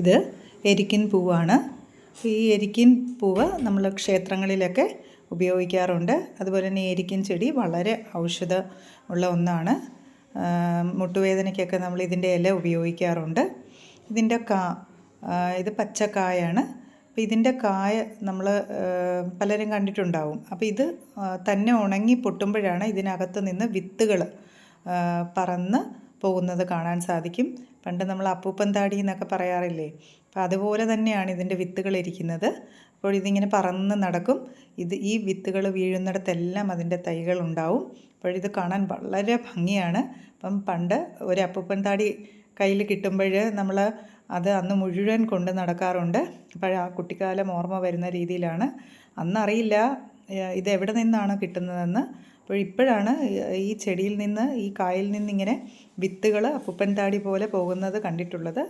ഇത് എരിക്കിൻ പൂവാണ്. ഈ എരിക്കിൻ പൂവ് നമ്മൾ ക്ഷേത്രങ്ങളിലൊക്കെ ഉപയോഗിക്കാറുണ്ട്. അതുപോലെ തന്നെ എരിക്കിൻ ചെടി വളരെ ഔഷധം ഉള്ള ഒന്നാണ്. മുട്ടുവേദനയ്ക്കൊക്കെ നമ്മൾ ഇതിൻ്റെ ഇല ഉപയോഗിക്കാറുണ്ട്. ഇതിൻ്റെ ഇത് പച്ചക്കായാണ്. അപ്പോൾ ഇതിൻ്റെ കായ നമ്മൾ പലരും കണ്ടിട്ടുണ്ടാവും. അപ്പോൾ ഇത് തന്നെ ഉണങ്ങി പൊട്ടുമ്പോഴാണ് ഇതിനകത്ത് നിന്ന് വിത്തുകൾ പറന്ന് പോകുന്നത് കാണാൻ സാധിക്കും. പണ്ട് നമ്മൾ അപ്പൂപ്പൻ താടി എന്നൊക്കെ പറയാറില്ലേ, അപ്പോൾ അതുപോലെ തന്നെയാണ് ഇതിൻ്റെ വിത്തുകൾ ഇരിക്കുന്നത്. അപ്പോൾ ഇതിങ്ങനെ പറന്ന് നടക്കും. ഈ വിത്തുകൾ വീഴുന്നിടത്തെല്ലാം അതിൻ്റെ തൈകൾ ഉണ്ടാവും. അപ്പോൾ ഇത് കാണാൻ വളരെ ഭംഗിയാണ്. അപ്പം പണ്ട് ഒരു അപ്പൂപ്പൻ താടി കയ്യിൽ കിട്ടുമ്പോൾ നമ്മൾ അത് അന്ന് മുഴുവൻ കൊണ്ട് നടക്കാറുണ്ട്. അപ്പോൾ ആ കുട്ടിക്കാലം ഓർമ്മ വരുന്ന രീതിയിലാണ്. അന്നറിയില്ല ഇത് എവിടെ നിന്നാണ് കിട്ടുന്നതെന്ന്. അപ്പോൾ ഇപ്പോഴാണ് ഈ ചെടിയിൽ നിന്ന്, ഈ കായിൽ നിന്നിങ്ങനെ വിത്തുകൾ അപ്പൂപ്പൻ താടി പോലെ പോകുന്നത് കണ്ടിട്ടുള്ളത്.